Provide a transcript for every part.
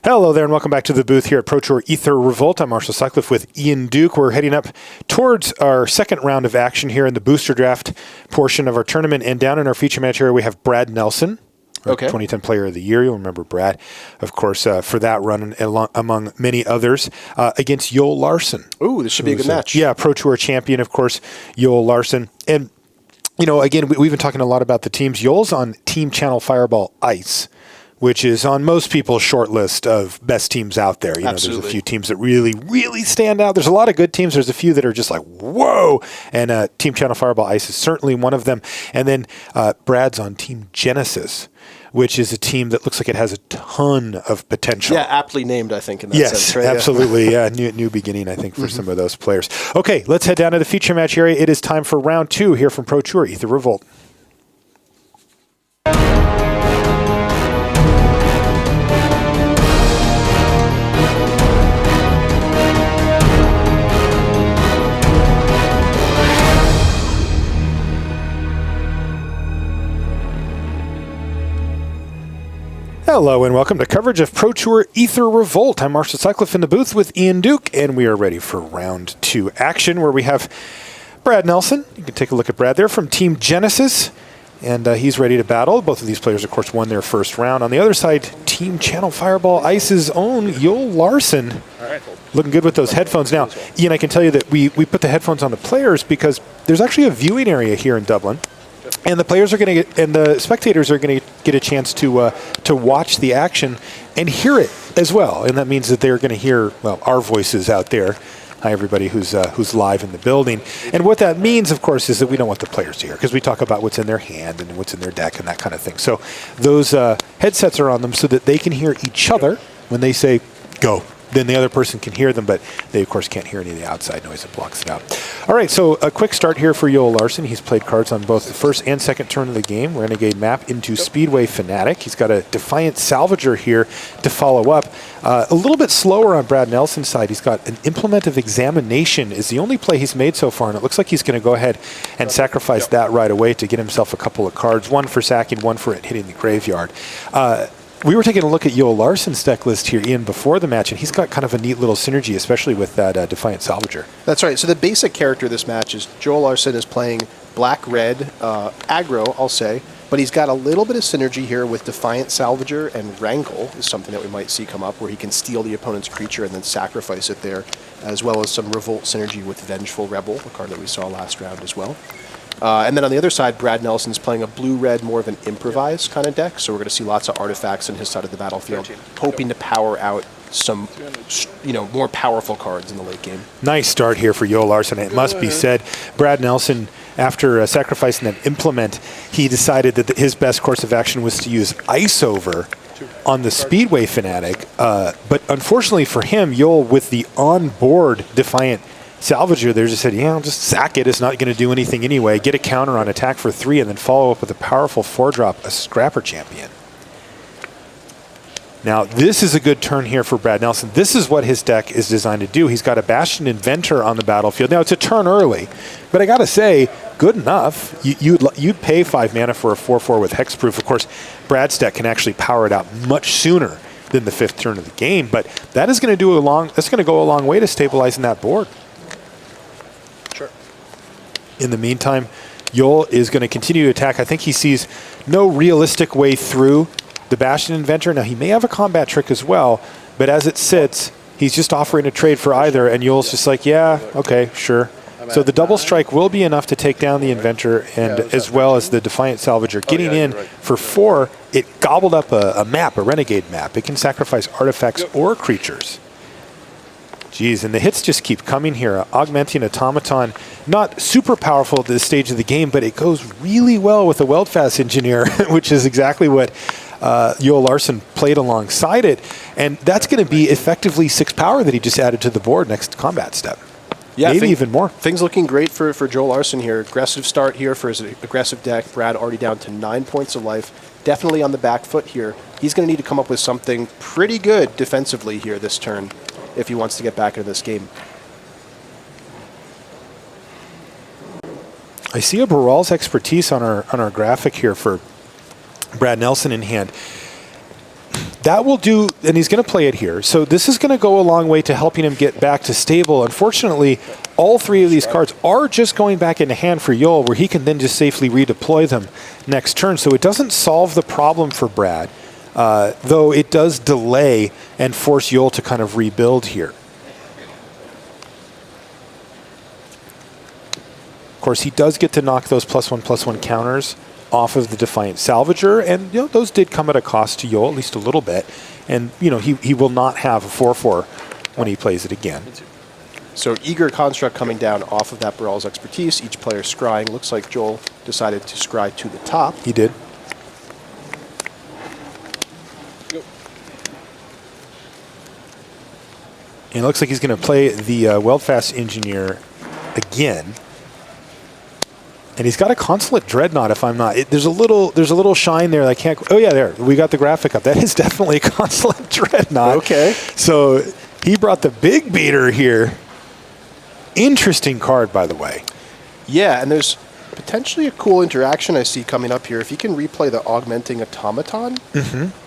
Hello there and welcome back to the booth here at Pro Tour Aether Revolt. I'm Marshall Sutcliffe with Ian Duke. We're heading up towards our second round of action here in the booster draft portion of our tournament. And down in our feature match area, we have Brad Nelson, our 2010 Player of the Year. You'll remember Brad, of course, for that run among many others, against Joel Larsson. Ooh, this should be a good match. Yeah, Pro Tour champion, of course, Joel Larsson. And, you know, again, we've been talking a lot about the teams. Joel's on Team Channel Fireball Ice, which is on most people's short list of best teams out there. You know, there's a few teams that really, really stand out. There's a lot of good teams. There's a few that are just like, whoa. And Team Channel Fireball Ice is certainly one of them. And then Brad's on Team Genesis, which is a team that looks like it has a ton of potential. Yeah, aptly named, I think, in that sense. Right? Absolutely. Yeah, new beginning, I think, for some of those players. Okay, let's head down to the feature match area. It is time for round 2 here from Pro Tour Aether Revolt. Hello and welcome to coverage of Pro Tour Aether Revolt. I'm Marshall Sutcliffe in the booth with Ian Duke, and we are ready for round 2 action where we have Brad Nelson. You can take a look at Brad there from Team Genesis, and he's ready to battle. Both of these players, of course, won their first round. On the other side, Team Channel Fireball Ice's own Joel Larsson. All right. Looking good with those headphones. Now, Ian, I can tell you that we put the headphones on the players because there's actually a viewing area here in Dublin. And the players are going to get, and the spectators are going to get a chance to watch the action and hear it as well. And that means that they're going to hear, well, our voices out there. Hi, everybody who's live in the building. And what that means, of course, is that we don't want the players to hear because we talk about what's in their hand and what's in their deck and that kind of thing. So those headsets are on them so that they can hear each other when they say, go. Then the other person can hear them, but they, of course, can't hear any of the outside noise that blocks it out. All right, so a quick start here for Joel Larsson. He's played cards on both the first and second turn of the game. Renegade map into Speedway Fanatic. He's got a Defiant Salvager here to follow up. A little bit slower on Brad Nelson's side. He's got an Implement of Examination is the only play he's made so far, and it looks like he's going to go ahead and sacrifice that right away to get himself a couple of cards, one for sacking, one for it hitting the graveyard. We were taking a look at Joel Larsson's deck list here, Ian, before the match, and he's got kind of a neat little synergy, especially with that Defiant Salvager. That's right. So the basic character of this match is Joel Larsson is playing black-red aggro, I'll say, but he's got a little bit of synergy here with Defiant Salvager, and Wrangle is something that we might see come up, where he can steal the opponent's creature and then sacrifice it there, as well as some Revolt synergy with Vengeful Rebel, a card that we saw last round as well. And then on the other side, Brad Nelson's playing a blue-red, more of an improvise kind of deck. So we're going to see lots of artifacts on his side of the battlefield, hoping to power out some, more powerful cards in the late game. Nice start here for Joel Larsson. It must be said, Brad Nelson, after sacrificing that Implement, he decided that his best course of action was to use Ice Over on the Speedway Fanatic. But unfortunately for him, Joel, with the on-board Defiant Salvager there, just said, yeah, I'll just sack it. It's not going to do anything anyway. Get a counter on attack for 3 and then follow up with a powerful 4-drop, a Scrapper Champion. Now, this is a good turn here for Brad Nelson. This is what his deck is designed to do. He's got a Bastion Inventor on the battlefield. Now, it's a turn early, but I got to say, good enough. You'd pay 5 mana for a 4/4 with Hexproof. Of course, Brad's deck can actually power it out much sooner than the 5th turn of the game, but that is going to go a long way to stabilizing that board. In the meantime, Joel is going to continue to attack. I think he sees no realistic way through the Bastion Inventor. Now, he may have a combat trick as well, but as it sits, he's just offering a trade for either, and Joel's just like, yeah, okay, sure. So the double strike will be enough to take down the Inventor, and as well as the Defiant Salvager. Getting in for 4, it gobbled up a map, a Renegade map. It can sacrifice artifacts or creatures. Geez, and the hits just keep coming here. Augmenting Automaton, not super powerful at this stage of the game, but it goes really well with the Weldfast Engineer, which is exactly what Joel Larsson played alongside it. And that's going to be effectively 6 power that he just added to the board next combat step. Yeah, maybe even more. Things looking great for Joel Larsson here. Aggressive start here for his aggressive deck. Brad already down to 9 points of life. Definitely on the back foot here. He's going to need to come up with something pretty good defensively here this turn if he wants to get back into this game. I see a Baral's Expertise on our graphic here for Brad Nelson in hand. that will do, and he's going to play it here. So this is going to go a long way to helping him get back to stable. Unfortunately, all three of these cards are just going back into hand for Joel, where he can then just safely redeploy them next turn. So it doesn't solve the problem for Brad, though it does delay and force Joel to kind of rebuild here. Of course, he does get to knock those +1/+1 counters off of the Defiant Salvager, and those did come at a cost to Joel, at least a little bit. And he will not have a 4/4 when he plays it again. So Eager Construct coming down off of that Baral's Expertise, each player scrying. Looks like Joel decided to scry to the top. He did. And it looks like he's going to play the Weldfast Engineer again. And he's got a Consulate Dreadnought, if I'm not. There's a little shine there that I can't. Oh, yeah, there. We got the graphic up. That is definitely a Consulate Dreadnought. Okay. So he brought the big beater here. Interesting card, by the way. Yeah, and there's potentially a cool interaction I see coming up here. If you can replay the Augmenting Automaton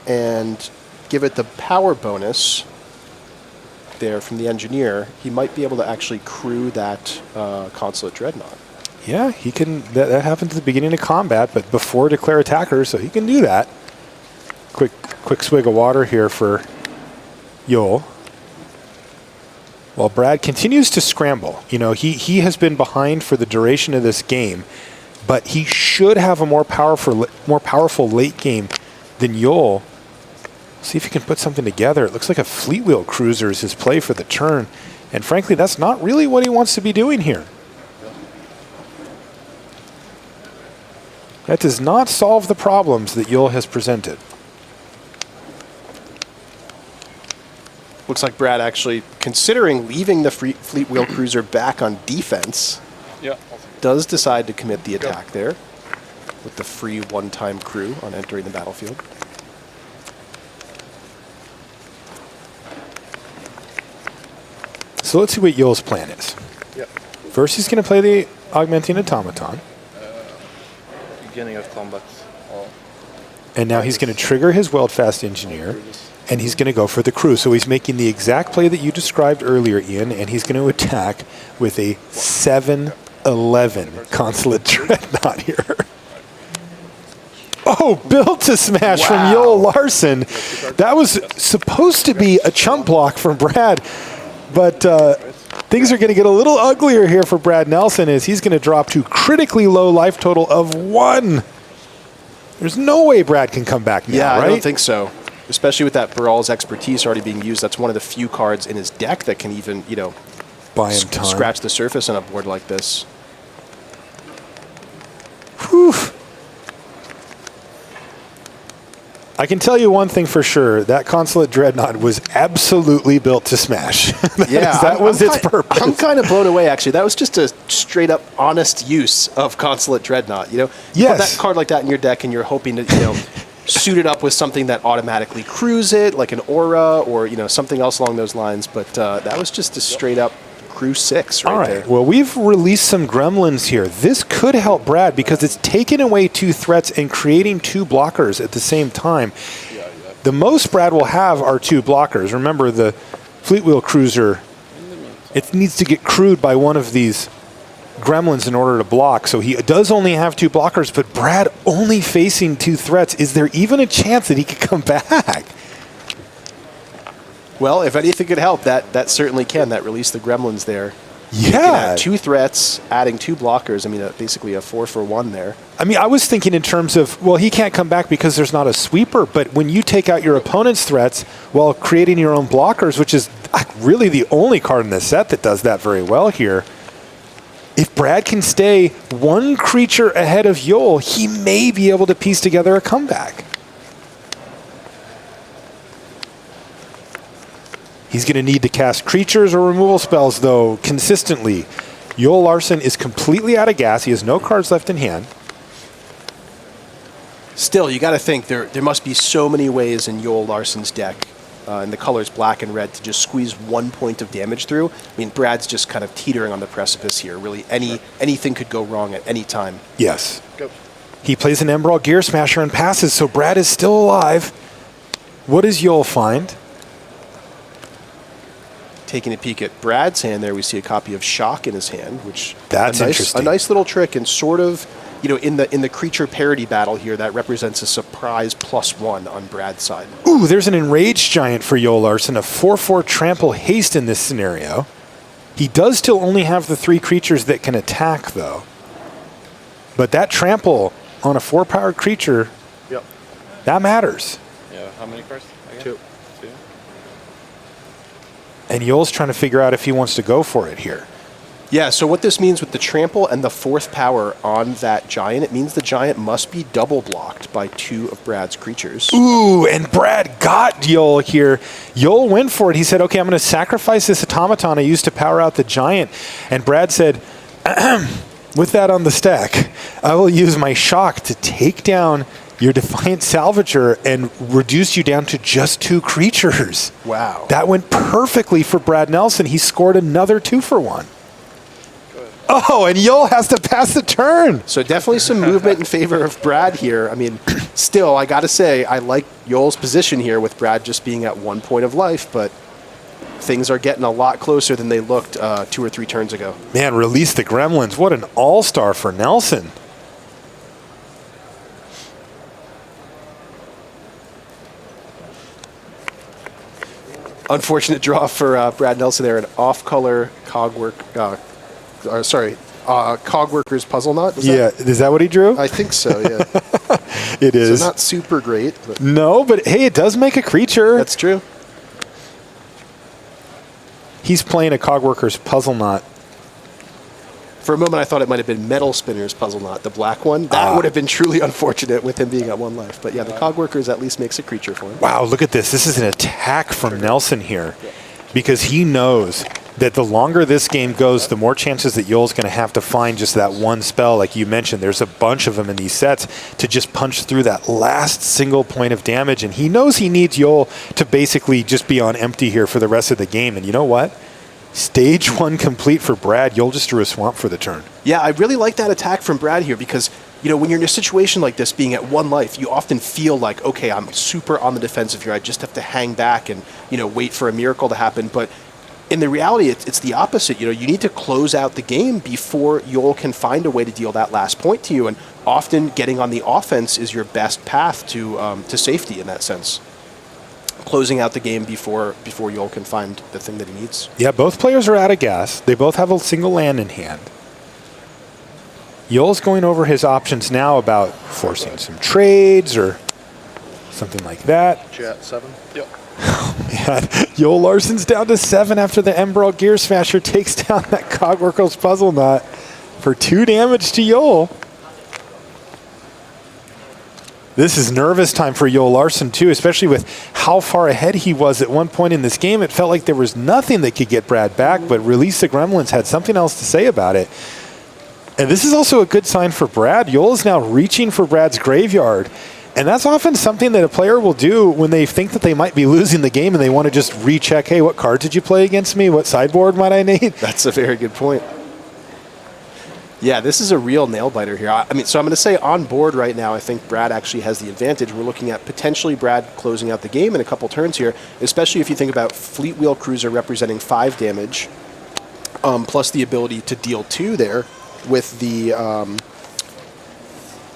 and give it the power bonus there from the Engineer, he might be able to actually crew that Consulate Dreadnought. Yeah, he can. That happens at the beginning of combat, but before declare attacker, so he can do that. Quick swig of water here for Joel. While Brad continues to scramble. He has been behind for the duration of this game, but he should have a more powerful late game than Joel. See if he can put something together. It looks like a Fleet Wheel Cruiser is his play for the turn, and frankly, that's not really what he wants to be doing here. That does not solve the problems that Joel has presented. Looks like Brad actually, considering leaving the Fleet Wheel Cruiser back on defense, does decide to commit the attack there with the free one-time crew on entering the battlefield. So let's see what Joel's plan is. First, he's going to play the Augmenting Automaton. Beginning of combat. And now he's going to trigger his Weldfast Engineer, and he's going to go for the crew. So he's making the exact play that you described earlier, Ian, and he's going to attack with a 7/11 Consulate Dreadnought here. Oh, built to smash from Joel Larsson. That was supposed to be a chump block from Brad, but things are going to get a little uglier here for Brad Nelson as he's going to drop to critically low life total of 1. There's no way Brad can come back now, right? I don't think so. Especially with that Baral's Expertise already being used. That's one of the few cards in his deck that can even, buy him time. Scratch the surface on a board like this. Whew. I can tell you one thing for sure. That Consulate Dreadnought was absolutely built to smash. that was its purpose. I'm kind of blown away, actually. That was just a straight-up honest use of Consulate Dreadnought. You put that card like that in your deck, and you're hoping to, suit it up with something that automatically crews it, like an Aura or, something else along those lines. But that was just a straight-up crew 6 right there. Well, we've released some gremlins here. This could help Brad because it's taking away 2 threats and creating 2 blockers at the same time. The most Brad will have are 2 blockers. Remember, the Fleet Wheel Cruiser, it needs to get crewed by one of these gremlins in order to block. So he does only have 2 blockers, but Brad only facing 2 threats. Is there even a chance that he could come back? Well, if anything could help, that certainly can. That release the gremlins there. Yeah. 2 threats, adding 2 blockers. I mean, basically a 4-for-1 there. I mean, I was thinking in terms of, well, he can't come back because there's not a sweeper, but when you take out your opponent's threats while creating your own blockers, which is really the only card in the set that does that very well here, if Brad can stay 1 creature ahead of Joel, he may be able to piece together a comeback. He's going to need to cast creatures or removal spells, though, consistently. Joel Larsson is completely out of gas. He has no cards left in hand. Still, you got to think there must be so many ways in Joel Larsson's deck, and the colors black and red, to just squeeze 1 point of damage through. I mean, Brad's just kind of teetering on the precipice here. Really, anything could go wrong at any time. Yes. Go. He plays an Emerald Gear Smasher and passes, so Brad is still alive. What does Joel find? Taking a peek at Brad's hand there, we see a copy of Shock in his hand, which That's interesting. A nice little trick, and sort of, you know, in the creature parity battle here, that represents a surprise +1 on Brad's side. Ooh, there's an Enraged Giant for Joel Larsson, a 4/4 trample haste in this scenario. He does still only have the 3 creatures that can attack, though. But that trample on a 4-powered creature, Yep. that matters. Yeah, how many cards? Again? 2. 2. And Joel's trying to figure out if he wants to go for it here. Yeah, so what this means with the trample and the 4th power on that giant, it means the giant must be double blocked by 2 of Brad's creatures. Ooh, and Brad got Joel here. Joel went for it. He said, okay, I'm going to sacrifice this automaton I used to power out the giant. And Brad said, with that on the stack, I will use my shock to take down your Defiant Salvager and reduce you down to just 2 creatures. Wow. That went perfectly for Brad Nelson. He scored another 2-for-1. Oh, and Joel has to pass the turn. So definitely some movement in favor of Brad here. I mean, still, I got to say, I like Joel's position here with Brad just being at 1 point of life, but things are getting a lot closer than they looked 2 or 3 turns ago. Man, release the gremlins. What an all-star for Nelson. Unfortunate draw for Brad Nelson there, an off-color Cogworker's Puzzle Knot. Yeah, is that what he drew? I think so, yeah. It is. So not super great. But No, but hey, it does make a creature. that's true. He's playing a Cogworker's Puzzle Knot. For a moment, I thought it might have been Metal Spinner's Puzzle Knot, the black one. That would have been truly unfortunate with him being at 1 life. But yeah, the Cogworkers at least makes a creature for him. Wow, look at this. This is an attack from Nelson here because he knows that the longer this game goes, the more chances that Joel's going to have to find just that one spell. Like you mentioned, there's a bunch of them in these sets to just punch through that last single point of damage. And he knows he needs Joel to basically just be on empty here for the rest of the game. And you know what? Stage 1 complete for Brad. Joel just drew a swamp for the turn. Yeah, I really like that attack from Brad here because, you know, when you're in a situation like this, being at 1 life, you often feel like, okay, I'm super on the defensive here. I just have to hang back and, you know, wait for a miracle to happen. But in the reality, it's the opposite. You know, you need to close out the game before Joel can find a way to deal that last point to you. And often getting on the offense is your best path to safety in that sense. Closing out the game before Joel can find the thing that he needs. Yeah, both players are out of gas. They both have a single land in hand. Joel's going over his options now about forcing some trades or something like that. Jet 7. Yep. Man, Joel Larsson's down to 7 after the Emerald Gear Smasher takes down that Cogworker's Puzzle Knot for 2 damage to Joel. This is nervous time for Joel Larsson, too, especially with how far ahead he was at one point in this game. It felt like there was nothing that could get Brad back, but Release the Gremlins had something else to say about it. And this is also a good sign for Brad. Joel is now reaching for Brad's graveyard. And that's often something that a player will do when they think that they might be losing the game and they want to just recheck, hey, what card did you play against me? What sideboard might I need? That's a very good point. Yeah, this is a real nail-biter here. I mean, so I'm going to say on board right now, I think Brad actually has the advantage. We're looking at potentially Brad closing out the game in a couple turns here, especially if you think about Fleet Wheel Cruiser representing 5 damage, plus the ability to deal 2 there with the...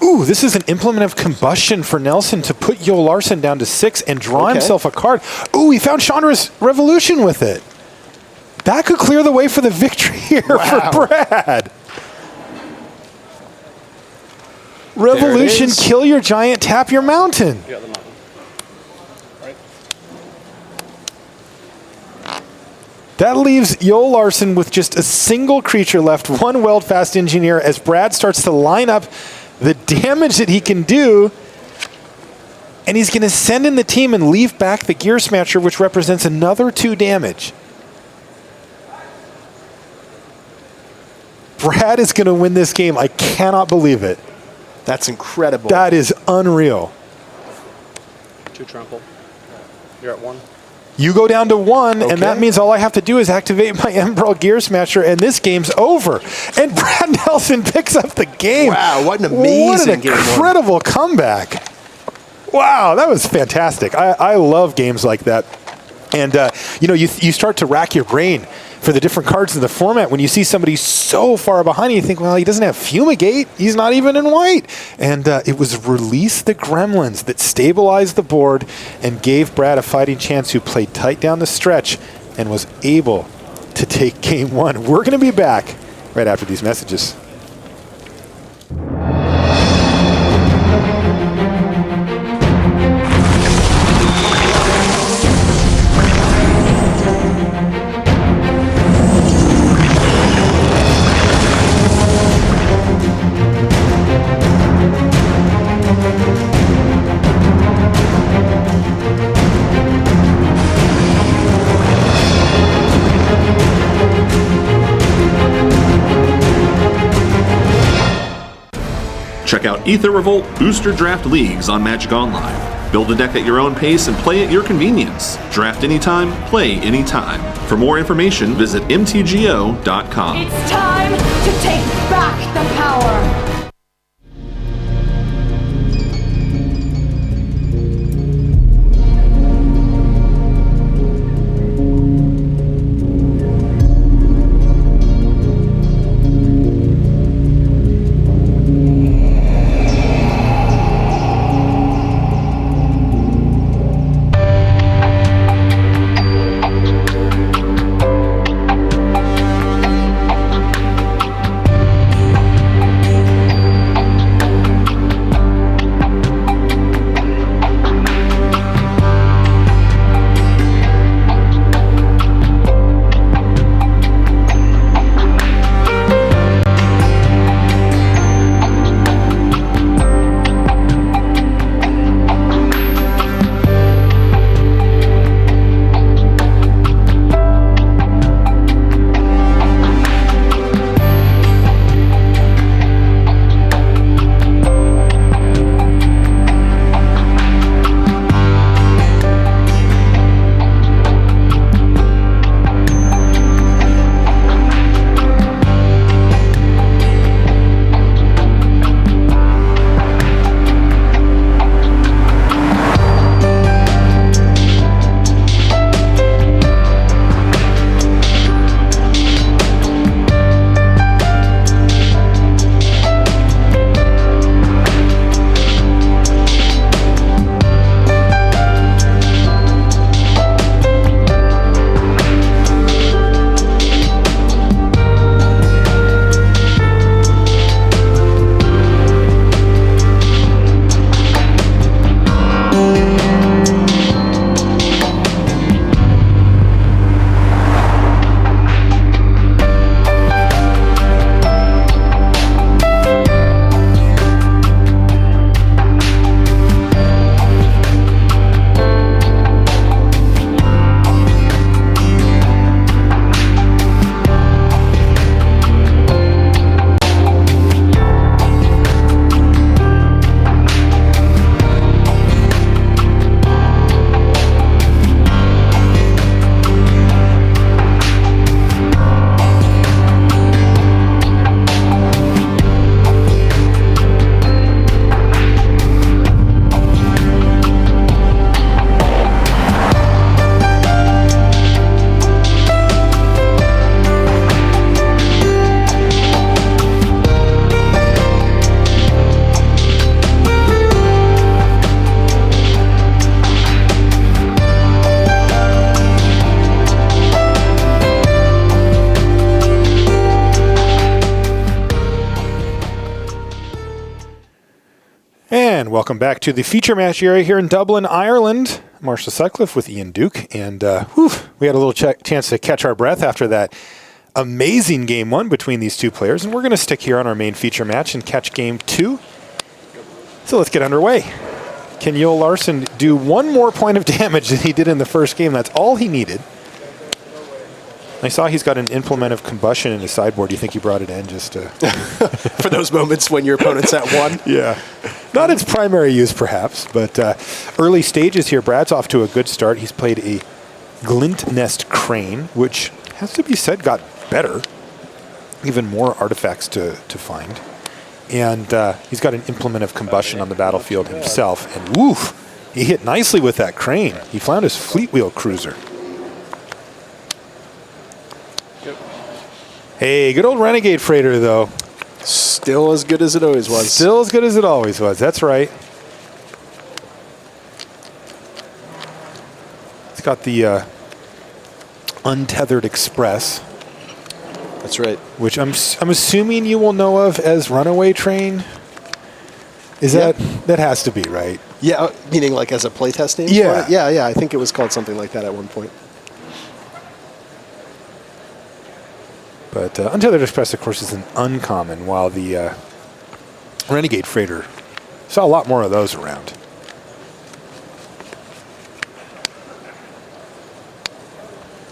Ooh, this is an Implement of Combustion for Nelson to put Joel Larsson down to 6 and draw himself a card. Ooh, he found Chandra's Revolution with it. That could clear the way for the victory here for Brad. Revolution, kill your giant, tap your mountain. Yeah, the mountain. Right. That leaves Joel Larsson with just a single creature left, 1 Weldfast Engineer, as Brad starts to line up the damage that he can do. And he's going to send in the team and leave back the Gear Smasher, which represents another 2 damage. Brad is going to win this game. I cannot believe it. That's incredible. That is unreal. 2 trample. You're at 1. You go down to 1, and that means all I have to do is activate my Emerald Gear Smasher, and this game's over. And Brad Nelson picks up the game. Wow, what an amazing game. What an incredible comeback. Wow, that was fantastic. I love games like that. And, you know, you start to rack your brain for the different cards in the format. When you see somebody so far behind you, you think, well, he doesn't have Fumigate. He's not even in white. And it was Release the Gremlins that stabilized the board and gave Brad a fighting chance, who played tight down the stretch and was able to take game one. We're going to be back right after these messages. Check out Aether Revolt Booster Draft Leagues on Magic Online. Build a deck at your own pace and play at your convenience. Draft anytime, play anytime. For more information, visit mtgo.com. It's time to take back the power! And welcome back to the feature match area here in Dublin, Ireland. Marshall Sutcliffe with Ian Duke. And we had a little chance to catch our breath after that amazing game one between these two players. And we're going to stick here on our main feature match and catch game two. So let's get underway. Can Joel Larsson do one more point of damage than he did in the first game? That's all he needed. I saw he's got an implement of combustion in his sideboard. Do you think he brought it in just to... For those moments when your opponent's at one? Yeah. Not its primary use, perhaps, but early stages here, Brad's off to a good start. He's played a Glint Nest Crane, which has to be said got better. Even more artifacts to find. And he's got an implement of combustion on the battlefield himself. And woof, he hit nicely with that crane. He found his fleet wheel cruiser. Hey, good old Renegade Freighter, though. Still as good as it always was. Still as good as it always was. That's right. It's got the Untethered Express. That's right. Which I'm assuming you will know of as Runaway Train. Is that has to be, right? Yeah, meaning like as a playtest name? Yeah. Yeah. I think it was called something like that at one point. But Untethered Express, of course, is an uncommon, while the Renegade Freighter saw a lot more of those around.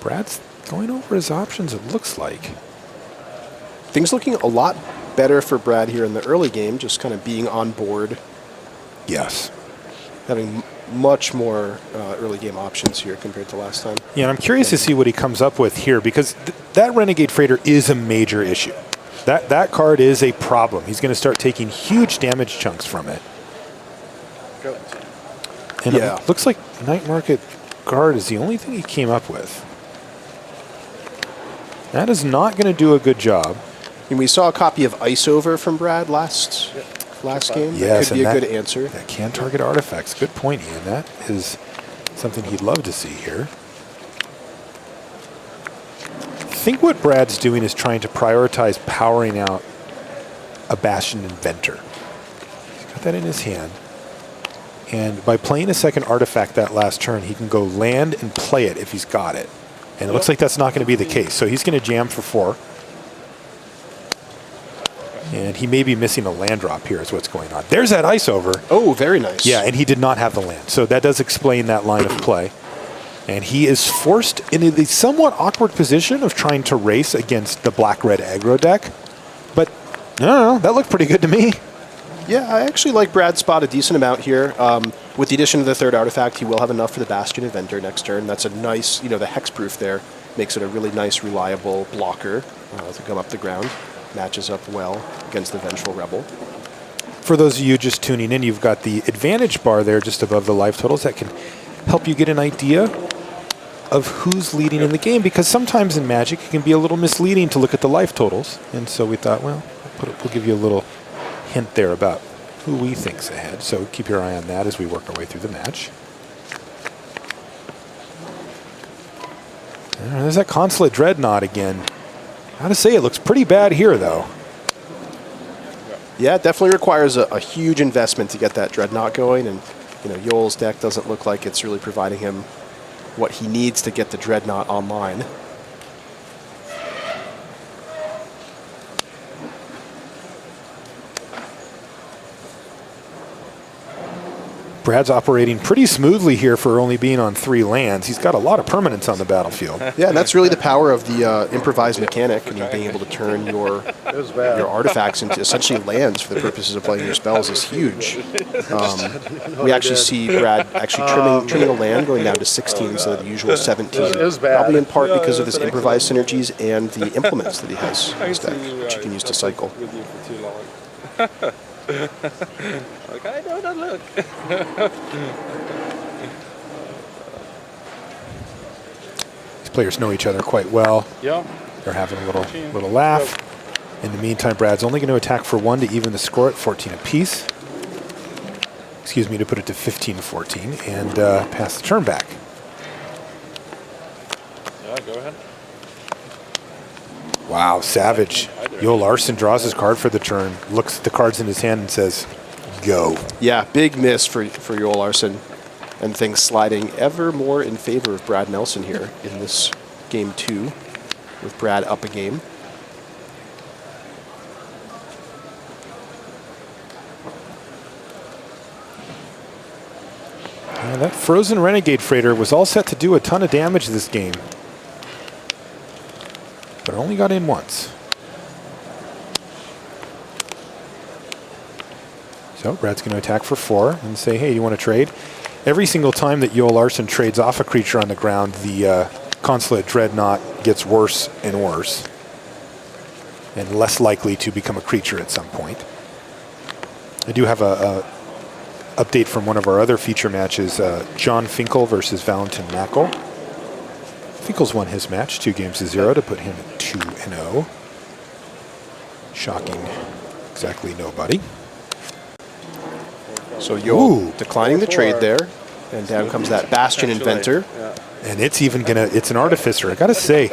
Brad's going over his options, it looks like. Things looking a lot better for Brad here in the early game, just kind of being on board. Yes. Having much more early game options here compared to last time. Yeah, and I'm curious to see what he comes up with here, because that Renegade Freighter is a major issue. That card is a problem. He's going to start taking huge damage chunks from it. And it looks like Night Market Guard is the only thing he came up with. That is not going to do a good job. And we saw a copy of Ice Over from Brad last game. Yes, that could be a good answer. That can target artifacts. Good point, Ian. That is something he'd love to see here. I think what Brad's doing is trying to prioritize powering out a Bastion Inventor. He's got that in his hand. And by playing a second artifact that last turn, he can go land and play it if he's got it. And it looks like that's not going to be the case. So he's going to jam for 4. And he may be missing a land drop here is what's going on. There's that Ice Over. Oh, very nice. Yeah, and he did not have the land. So that does explain that line of play. And he is forced into the somewhat awkward position of trying to race against the black-red aggro deck. But, I don't know, that looked pretty good to me. Yeah, I actually like Brad's spot a decent amount here. With the addition of the third artifact, he will have enough for the Bastion Inventor next turn. That's a nice, the hexproof there makes it a really nice, reliable blocker to come up the ground. Matches up well against the Vengeful Rebel. For those of you just tuning in, you've got the advantage bar there just above the life totals that can help you get an idea of who's leading in the game, because sometimes in Magic it can be a little misleading to look at the life totals. And so we thought, well, we'll give you a little hint there about who we think's ahead. So keep your eye on that as we work our way through the match. There's that Consulate Dreadnought again. I gotta say, it looks pretty bad here, though. Yeah, it definitely requires a huge investment to get that Dreadnought going, and Joel's deck doesn't look like it's really providing him what he needs to get the Dreadnought online. Brad's operating pretty smoothly here for only being on 3 lands. He's got a lot of permanents on the battlefield. Yeah, and that's really the power of the improvised mechanic. Being able to turn your artifacts into essentially lands for the purposes of playing your spells is huge. We actually see Brad actually trimming a land, going down to 16 instead of the usual 17. Probably in part because of his improvised synergies and the implements that he has in his deck, which he can use to cycle. Like, I know that look. These players know each other quite well. Yeah. They're having a little laugh. In the meantime, Brad's only going to attack for 1 to even the score at 14 apiece. Excuse me, to put it to 15-14 and pass the turn back. Yeah, go ahead. Wow, savage. Joel Larsson draws his card for the turn, looks at the cards in his hand and says, go. Yeah, big miss for Joel Larsson, and things sliding ever more in favor of Brad Nelson here in this game 2, with Brad up a game. Yeah, that Frozen Renegade Freighter was all set to do a ton of damage this game, but only got in once. So Brad's going to attack for 4 and say, hey, you want to trade? Every single time that Joel Larsson trades off a creature on the ground, the Consulate Dreadnought gets worse and worse, and less likely to become a creature at some point. I do have a update from one of our other feature matches, John Finkel versus Valentin Mackel. Finkel's won his match 2-0 to put him at 2-0. Shocking exactly nobody. So Joel declining the trade there, and down comes that Bastion Inventor. And it's even it's an Artificer. I gotta say,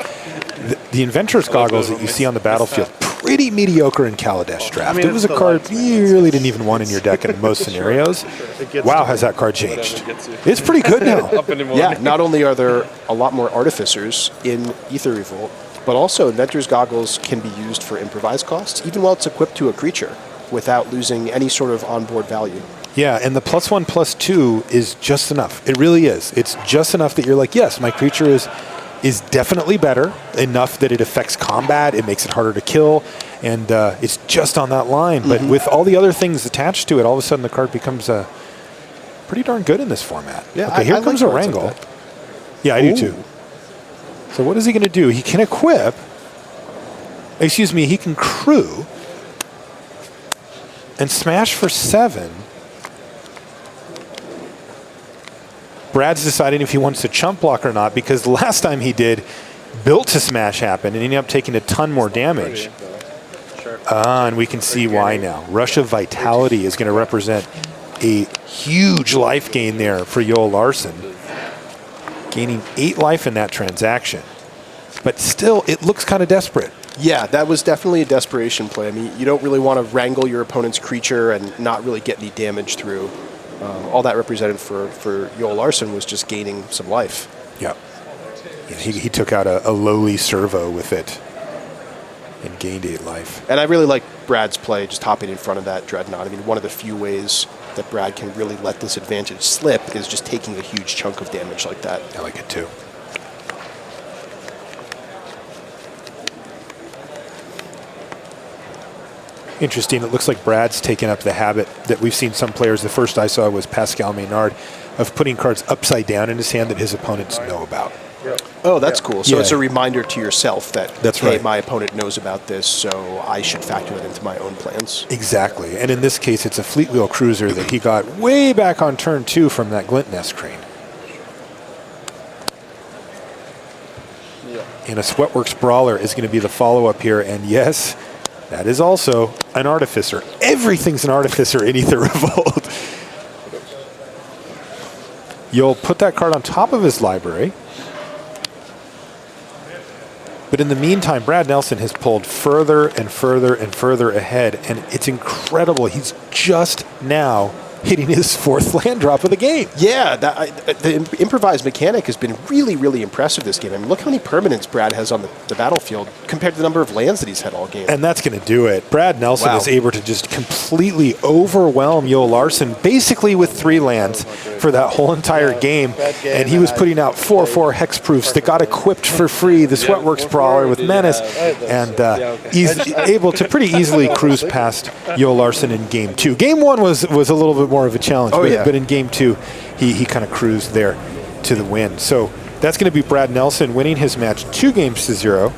the Inventor's goggles that you see on the battlefield, pretty mediocre in Kaladesh draft. It was a card you really didn't even want in your deck in most scenarios. Wow, has that card changed? It's pretty good now. Yeah, not only are there a lot more Artificers in Aether Revolt, but also Inventor's goggles can be used for improvised costs, even while it's equipped to a creature, without losing any sort of onboard value. Yeah, and the +1/+2 is just enough. It really is. It's just enough that you're like, yes, my creature is definitely better, enough that it affects combat, it makes it harder to kill, and it's just on that line. But with all the other things attached to it, all of a sudden the card becomes pretty darn good in this format. Yeah, okay, here comes a like Wrangle. Like yeah, I do too. So what is he going to do? He can equip, excuse me, he can crew and smash for 7. Brad's deciding if he wants to chump block or not, because the last time he did, built to smash happen and ended up taking a ton more damage. And we can see why now. Rush of Vitality is going to represent a huge life gain there for Joel Larsson, gaining 8 life in that transaction. But still, it looks kind of desperate. Yeah, that was definitely a desperation play. I mean, you don't really want to wrangle your opponent's creature and not really get any damage through. All that represented for Joel Larsson was just gaining some life. Yep. Yeah, he took out a lowly servo with it and gained 8 life. And I really like Brad's play, just hopping in front of that Dreadnought. I mean, one of the few ways that Brad can really let this advantage slip is just taking a huge chunk of damage like that. I like it too. Interesting. It looks like Brad's taken up the habit that we've seen some players. The first I saw was Pascal Maynard, of putting cards upside down in his hand that his opponents know about. Oh, that's cool. So Yeah. it's a reminder to yourself that, That's hey, right. my opponent knows about this, so I should factor that into my own plans. Exactly. And in this case, it's a Fleetwheel Cruiser that he got way back on turn 2 from that Glint Nest Crane. And a Sweatworks Brawler is going to be the follow-up here. And yes, that is also an Artificer. Everything's an Artificer in Aether Revolt. You'll put that card on top of his library. But in the meantime, Brad Nelson has pulled further and further and further ahead, and it's incredible. He's just now hitting his 4th land drop of the game. Yeah, the improvised mechanic has been really, really impressive this game. I mean, look how many permanents Brad has on the battlefield compared to the number of lands that he's had all game. And that's going to do it. Brad Nelson Wow. is able to just completely overwhelm Joel Larsson, basically with 3 lands for that whole entire game. And he was putting out 4/4 hexproofs that got equipped for free, the Sweatworks Brawler with Menace, and he's able to pretty easily cruise past Joel Larsson in game 2. Game 1 was a little bit more of a challenge, but in game 2, he kind of cruised there to the win. So that's going to be Brad Nelson winning his match 2-0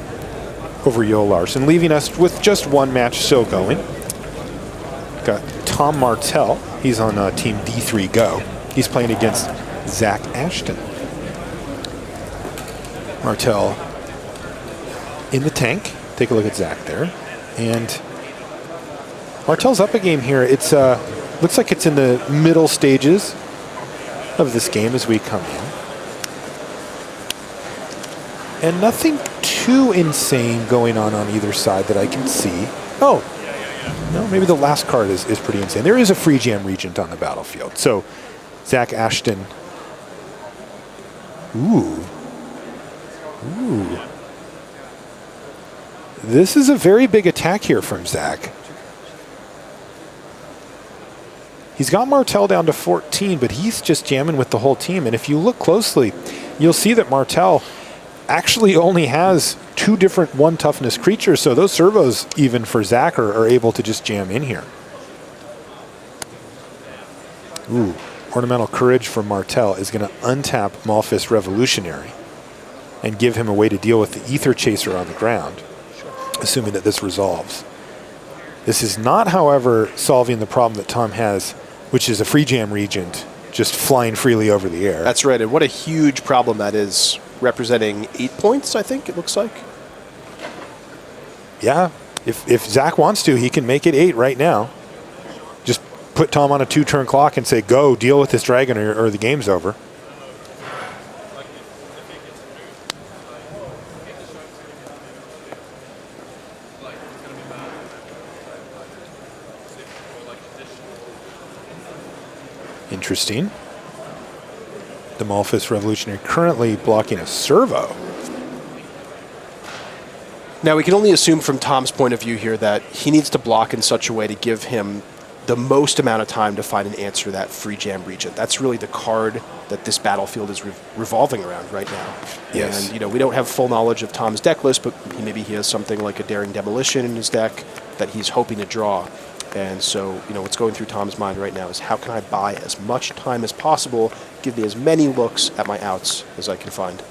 over Joel Larsson, leaving us with just 1 match still going. Got Tom Martell. He's on Team D3 Go. He's playing against Zach Ashton. Martell in the tank. Take a look at Zach there. And Martell's up a game here. It's looks like it's in the middle stages of this game as we come in. And nothing too insane going on either side that I can see. Oh, no, maybe the last card is pretty insane. There is a free jam Regent on the battlefield. So Zach Ashton. Ooh. This is a very big attack here from Zach. He's got Martell down to 14, but he's just jamming with the whole team. And if you look closely, you'll see that Martell actually only has 2 different 1 toughness creatures. So those servos, even for Zach, are able to just jam in here. Ooh. Ornamental Courage from Martell is going to untap Malphus Revolutionary and give him a way to deal with the Ether Chaser on the ground, assuming that this resolves. This is not, however, solving the problem that Tom has, which is a free jam regent just flying freely over the air. That's right, and what a huge problem that is, representing 8 points, I think it looks like. Yeah, if Zach wants to, he can make it 8 right now. Just put Tom on a 2-turn clock and say, go, deal with this dragon or the game's over. Interesting. The Malphus Revolutionary currently blocking a servo. Now, we can only assume from Tom's point of view here that he needs to block in such a way to give him the most amount of time to find an answer to that free jam regent. That's really the card that this battlefield is revolving around right now. Yes. And, you know, we don't have full knowledge of Tom's deck list, but maybe he has something like a Daring Demolition in his deck that he's hoping to draw. And so, you know, what's going through Tom's mind right now is how can I buy as much time as possible, give me as many looks at my outs as I can find.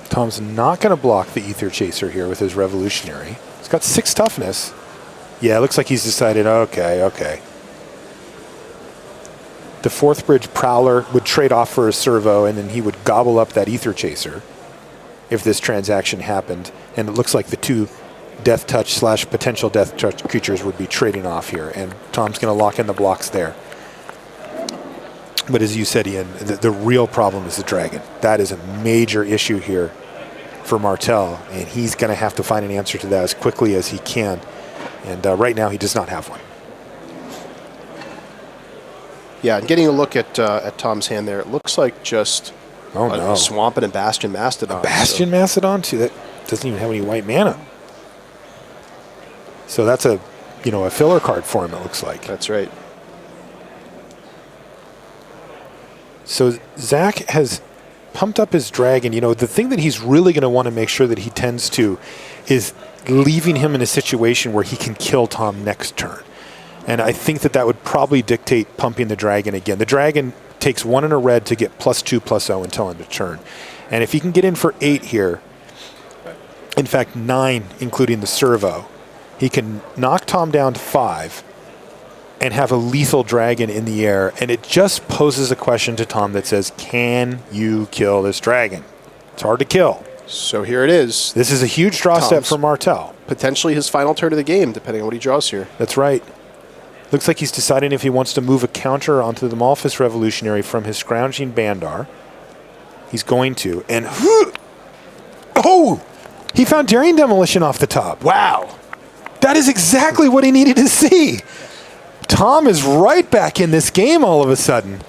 Tom's not going to block the Aether Chaser here with his Revolutionary. He's got 6 toughness. Yeah, it looks like he's decided, okay. The 4th Bridge Prowler would trade off for a servo, and then he would gobble up that Aether Chaser if this transaction happened. And it looks like the 2 Death Touch / potential Death Touch creatures would be trading off here, and Tom's going to lock in the blocks there. But as you said, Ian, the real problem is the dragon. That is a major issue here for Martel, and he's going to have to find an answer to that as quickly as he can. And right now, he does not have one. Yeah, and getting a look at Tom's hand there, it looks like just a Swamp and a Bastion Mastodon. A Bastion Mastodon, too? That doesn't even have any white mana. So that's a filler card for him, it looks like. That's right. So Zach has pumped up his dragon. You know, the thing that he's really going to want to make sure that he tends to is leaving him in a situation where he can kill Tom next turn. And I think that would probably dictate pumping the dragon again. The dragon takes 1 in a red to get +2/+0 until end of turn. And if he can get in for 8 here, in fact 9 including the servo, he can knock Tom down to 5 and have a lethal dragon in the air. And it just poses a question to Tom that says, can you kill this dragon? It's hard to kill. So here it is. This is a huge draw step for Martel. Potentially his final turn of the game, depending on what he draws here. That's right. Looks like he's deciding if he wants to move a counter onto the Malphus Revolutionary from his Scrounging Bandar. He's going to. And he found Daring Demolition off the top. Wow. That is exactly what he needed to see. Tom is right back in this game all of a sudden.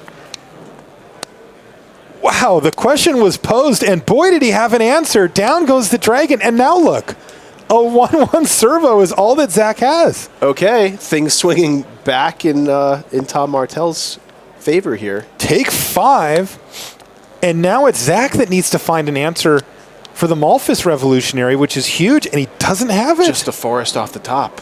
Wow, the question was posed, and boy, did he have an answer. Down goes the dragon, and now look. A 1/1 servo is all that Zach has. Okay, things swinging back in Tom Martel's favor here. Take 5, and now it's Zach that needs to find an answer for the Malphus Revolutionary, which is huge, and he doesn't have it. Just a forest off the top.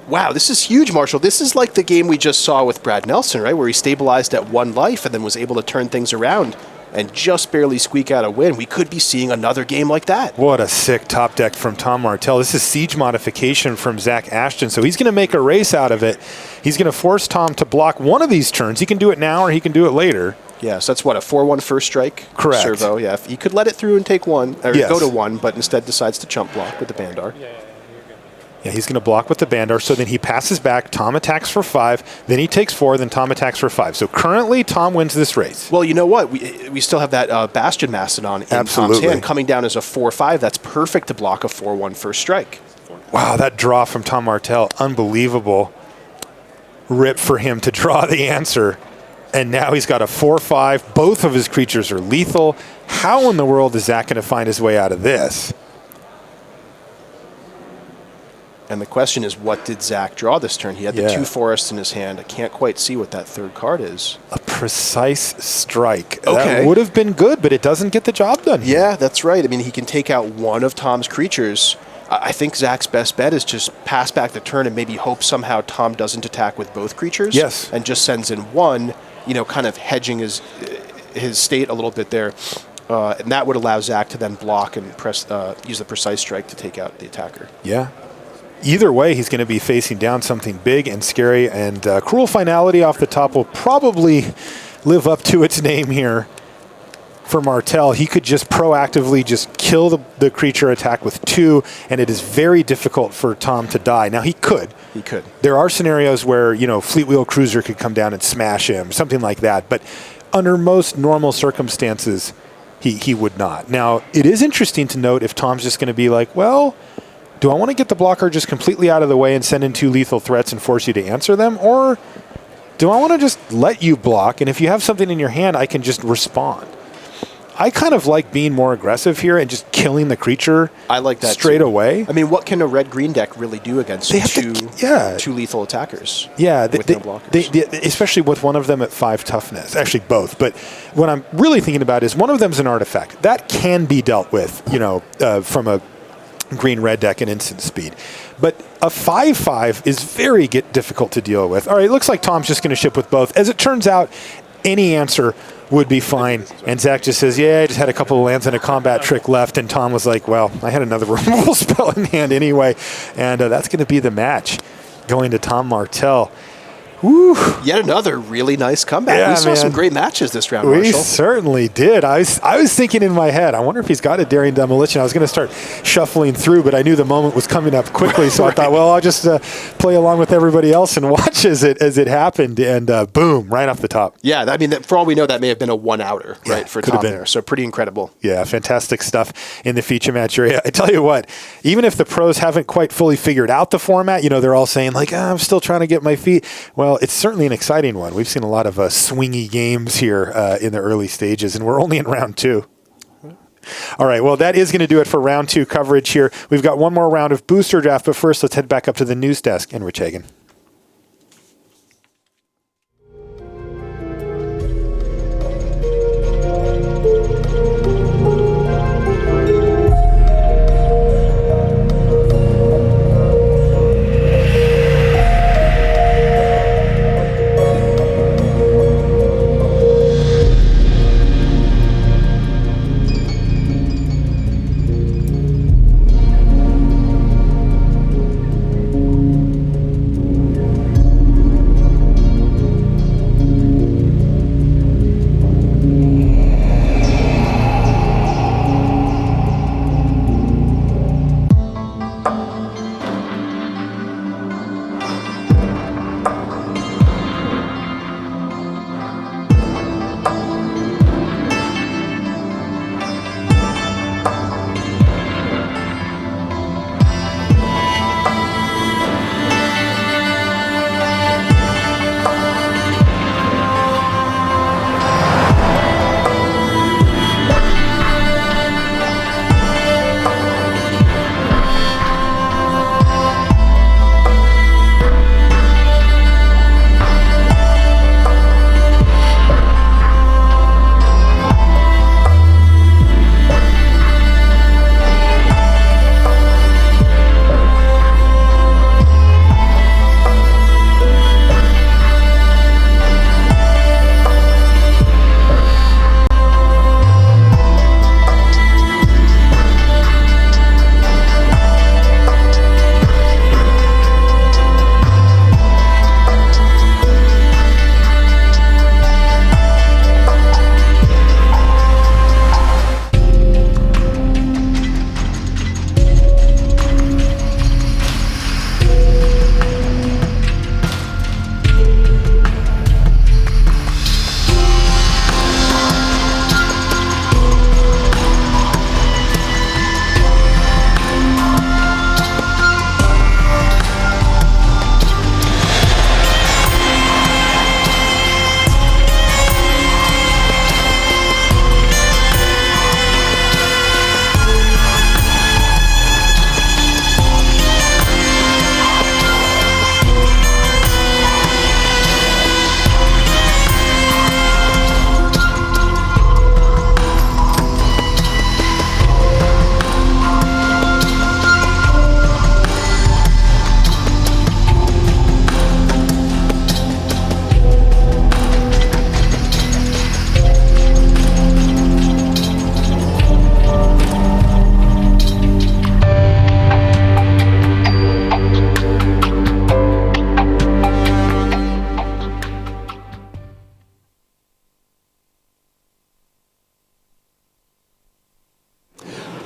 Wow, this is huge, Marshall. This is like the game we just saw with Brad Nelson, right? Where he stabilized at 1 life and then was able to turn things around and just barely squeak out a win. We could be seeing another game like that. What a sick top deck from Tom Martel. This is Siege modification from Zach Ashton, so he's going to make a race out of it. He's going to force Tom to block one of these turns. He can do it now or he can do it later. Yes, that's what, a 4/1 first strike? Correct. Servo, yeah. He could let it through and take 1, or yes. go to 1, but instead decides to chump block with the Bandar. Yeah, he's going to block with the Bandar, so then he passes back, Tom attacks for 5, then he takes 4, then Tom attacks for 5. So currently, Tom wins this race. Well, you know what? We still have that Bastion Mastodon in Tom's hand coming down as a 4/5. That's perfect to block a 4/1 first strike. Wow, that draw from Tom Martel, unbelievable. Rip for him to draw the answer. And now he's got a 4/5. Both of his creatures are lethal. How in the world is Zach going to find his way out of this? And the question is, what did Zach draw this turn? He had the 2 forests in his hand. I can't quite see what that 3rd card is. A precise strike. Okay. That would have been good, but it doesn't get the job done. Yeah, that's right. I mean, he can take out one of Tom's creatures. I think Zach's best bet is just pass back the turn and maybe hope somehow Tom doesn't attack with both creatures. Yes. And just sends in 1, you know, kind of hedging his his state a little bit there. And that would allow Zach to then block and use the precise strike to take out the attacker. Yeah. Either way, he's going to be facing down something big and scary, and Cruel Finality off the top will probably live up to its name here for Martel. He could just proactively just kill the creature attack with 2, and it is very difficult for Tom to die. Now, he could. He could. There are scenarios where, Fleet Wheel Cruiser could come down and smash him, something like that, but under most normal circumstances, he would not. Now, it is interesting to note if Tom's just going to be like, well, do I want to get the blocker just completely out of the way and send in 2 lethal threats and force you to answer them? Or do I want to just let you block, and if you have something in your hand, I can just respond? I kind of like being more aggressive here and just killing the creature I like that straight too. away. I mean, what can a red-green deck really do against two lethal attackers? Yeah, with no blockers? Especially with one of them at 5 toughness. Actually, both. But what I'm really thinking about is one of them's an artifact. That can be dealt with, from a green-red deck and instant speed. But a 5/5 is very difficult to deal with. All right, it looks like Tom's just going to ship with both. As it turns out, any answer would be fine. And Zach just says, yeah, I just had a couple of lands and a combat trick left. And Tom was like, well, I had another removal spell in hand anyway. And that's going to be the match going to Tom Martel. Woo. Yet another really nice comeback. Yeah, we saw some great matches this round, We Marshall. certainly did. I was thinking in my head, I wonder if he's got a Daring Demolition. I was going to start shuffling through, but I knew the moment was coming up quickly, so I thought, well, I'll just play along with everybody else and watch as it happened, and boom, right off the top. Yeah, I mean, for all we know, that may have been a 1-outer, Yeah, right, for could Tom have been. there. So pretty incredible. Yeah, fantastic stuff in the feature match area. I tell you what, even if the pros haven't quite fully figured out the format, they're all saying like, I'm still trying to get my feet. Well, it's certainly an exciting one. We've seen a lot of swingy games here in the early stages, and we're only in round 2. All right, well, that is going to do it for round 2 coverage here. We've got one more round of booster draft, but first let's head back up to the news desk and Rich Hagan.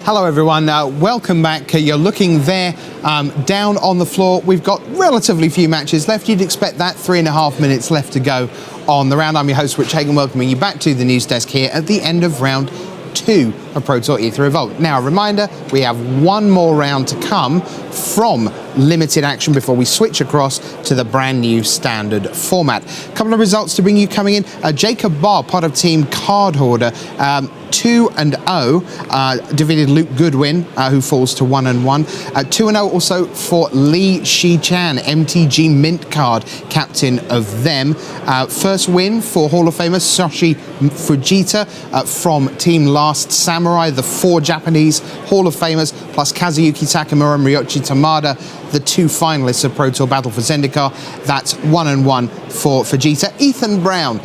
Hello everyone, welcome back. You're looking there down on the floor. We've got relatively few matches left. You'd expect that, 3.5 minutes left to go on the round. I'm your host, Rich Hagan, welcoming you back to the news desk here at the end of round 2 of Pro Tour Aether Revolt. Now, a reminder, we have one more round to come from limited action before we switch across to the brand new standard format. A couple of results to bring you coming in. Jacob Barr, part of Team Card Hoarder, 2-0, defeated Luke Goodwin, who falls to 1-1. 2-0 also for Lee Shi-chan, MTG Mint Card, captain of them. First win for Hall of Famer Soshi Fujita from Team Last Samurai, the 4 Japanese Hall of Famers, plus Kazuyuki Takamura and Ryochi Tamada, the 2 finalists of Pro Tour Battle for Zendikar. That's 1-1 for Fujita. Ethan Brown,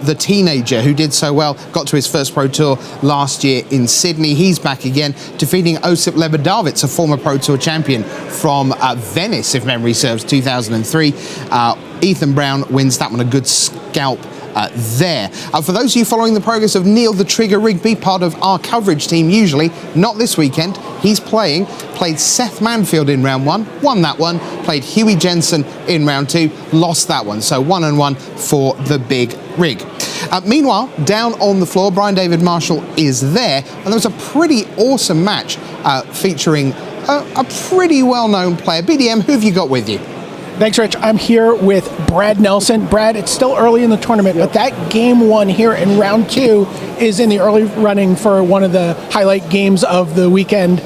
the teenager who did so well, got to his first Pro Tour last year in Sydney. He's back again, defeating Osip Lebedavitz, a former Pro Tour champion from Venice, if memory serves, 2003. Ethan Brown wins that one, a good scalp there. For those of you following the progress of Neil the Trigger Rigby, part of our coverage team usually, not this weekend, he's played Seth Manfield in round 1, won that one, played Huey Jensen in round 2, lost that one, so 1-1 for the big rig. Meanwhile, down on the floor, Brian David Marshall is there, and there was a pretty awesome match featuring a pretty well-known player. BDM, who have you got with you? Thanks, Rich. I'm here with Brad Nelson. Brad, it's still early in the tournament, but that game 1 here in round 2 is in the early running for one of the highlight games of the weekend.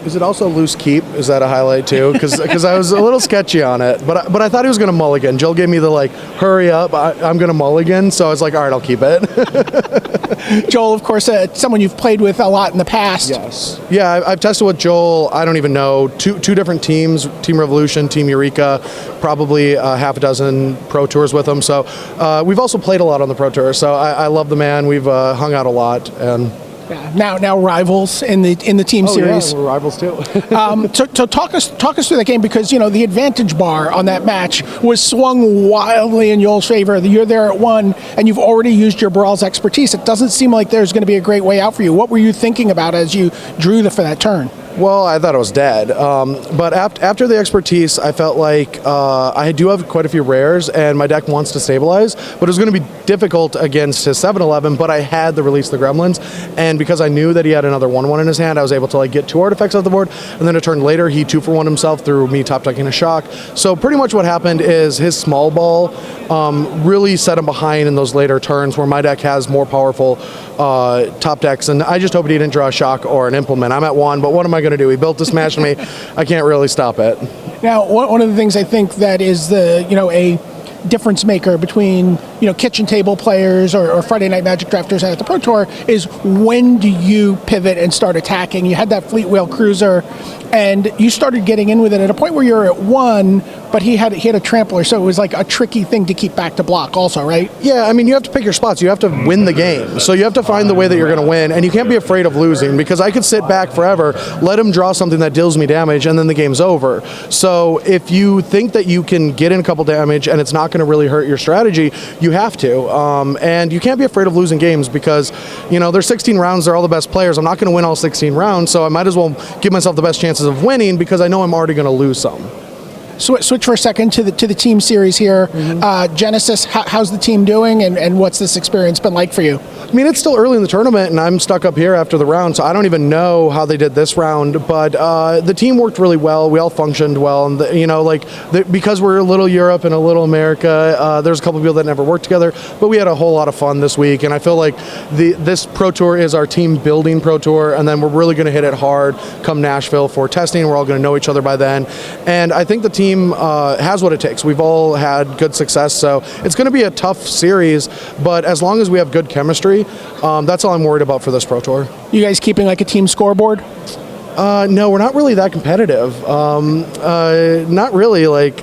Is it also loose keep? Is that a highlight too? Because I was a little sketchy on it, but I thought he was going to mulligan. Jill gave me the hurry up, I'm going to mulligan, so I was like, all right, I'll keep it. Joel, of course, someone you've played with a lot in the past. Yes. Yeah, I've tested with Joel, I don't even know, two different teams, Team Revolution, Team Eureka, probably half a dozen Pro Tours with him. So we've also played a lot on the Pro Tour, so I love the man. We've hung out a lot, and now rivals in the team series. Yeah, we're rivals too. So talk us through that game, because the advantage bar on that match was swung wildly in Joel's favor. You're there at 1, and you've already used your Brawl's expertise. It doesn't seem like there's going to be a great way out for you. What were you thinking about as you drew for that turn? Well, I thought I was dead, but after the expertise, I felt like I do have quite a few rares, and my deck wants to stabilize, but it was going to be difficult against his 7-11, but I had the Release the Gremlins, and because I knew that he had another 1/1 in his hand, I was able to get 2 artifacts off the board, and then a turn later, he 2-for-1 himself through me top-decking a shock. So pretty much what happened is his small ball really set him behind in those later turns where my deck has more powerful top decks, and I just hope he didn't draw a shock or an implement. I'm at 1, but what am I going to do? He built this match to me. I can't really stop it. Now, one of the things I think that is a difference maker between kitchen table players or Friday Night Magic drafters at the Pro Tour is, when do you pivot and start attacking? You had that Fleet Wheel Cruiser, and you started getting in with it at a point where you're at 1, but he had a trampler, so it was like a tricky thing to keep back to block also, right? Yeah, I mean, you have to pick your spots. You have to win the game. So you have to find the way that you're going to win, and you can't be afraid of losing, because I could sit back forever, let him draw something that deals me damage, and then the game's over. So if you think that you can get in a couple damage and it's not going to really hurt your strategy, you have to. And you can't be afraid of losing games, because, there's 16 rounds, they're all the best players. I'm not going to win all 16 rounds, so I might as well give myself the best chances of winning, because I know I'm already going to lose some. Switch for a second to the team series here. Genesis, how's the team doing, and what's this experience been like for you? I mean, it's still early in the tournament, and I'm stuck up here after the round, so I don't even know how they did this round. But the team worked really well. We all functioned well, and because we're a little Europe and a little America, there's a couple of people that never worked together. But we had a whole lot of fun this week, and I feel like this Pro Tour is our team building Pro Tour, and then we're really going to hit it hard come Nashville for testing. We're all going to know each other by then, and I think the team has what it takes. We've all had good success, so it's going to be a tough series. But as long as we have good chemistry, that's all I'm worried about for this Pro Tour. You guys keeping a team scoreboard? No, we're not really that competitive. Not really.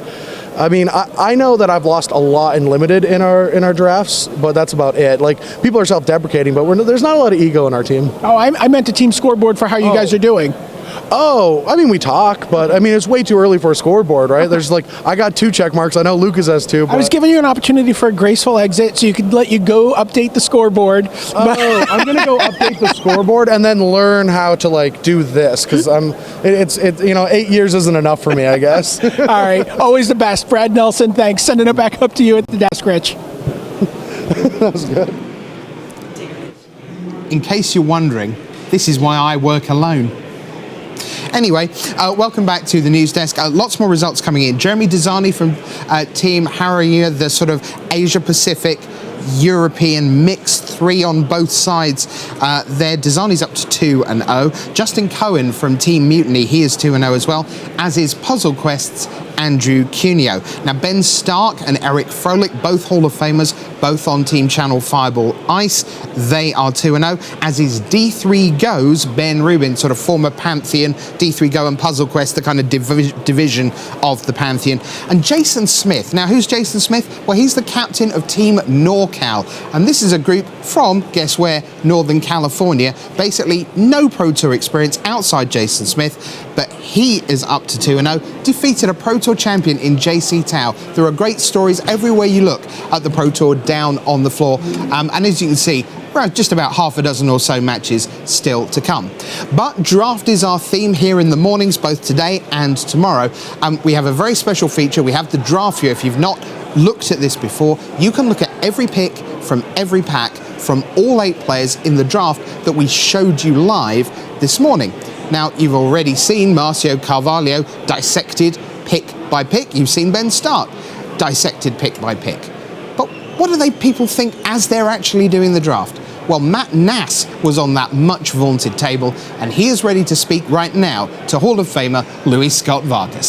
I mean, I know that I've lost a lot in limited in our drafts, but that's about it. People are self-deprecating, but there's not a lot of ego in our team. Oh, I meant a team scoreboard for how you guys are doing. Oh, I mean, we talk, but I mean, it's way too early for a scoreboard, right? There's like, I got 2 check marks. I know Lucas has 2. But... I was giving you an opportunity for a graceful exit so you could let you go update the scoreboard. Oh, I'm going to go update the scoreboard and then learn how to like do this because it's 8 years isn't enough for me, I guess. All right. Always the best. Brad Nelson, thanks. Sending it back up to you at the desk, Rich. That was good. In case you're wondering, this is why I work alone. Anyway, welcome back to the news desk. Lots more results coming in. Jeremy Desani from Team Harrier, the sort of Asia-Pacific European mixed 3 on both sides there. Desani's up to 2-0. Justin Cohen from Team Mutiny, he is 2-0 as well, as is Puzzle Quest's Andrew Cuneo. Now, Ben Stark and Eric Froelich, both Hall of Famers, both on Team Channel Fireball Ice. They are 2-0, as is D3 Go's Ben Rubin, sort of former Pantheon, D3 Go and Puzzle Quest, the kind of division of the Pantheon. And Jason Smith. Now, who's Jason Smith? Well, he's the captain of Team NorCal. And this is a group from, guess where, Northern California. Basically, no Pro Tour experience outside Jason Smith, but he is up to 2-0, defeated a Pro Tour champion in JC Tao. There are great stories everywhere you look at the Pro Tour down on the floor. And as you can see, just about half a dozen or so matches still to come. But draft is our theme here in the mornings, both today and tomorrow. We have a very special feature. We have the draft view. If you've not looked at this before, you can look at every pick from every pack from all 8 players in the draft that we showed you live this morning. Now, you've already seen Marcio Carvalho dissected pick by pick. You've seen Ben Stark dissected pick by pick. But what do people think as they're actually doing the draft? Well, Matt Nass was on that much vaunted table, and he is ready to speak right now to Hall of Famer Luis Scott Vargas.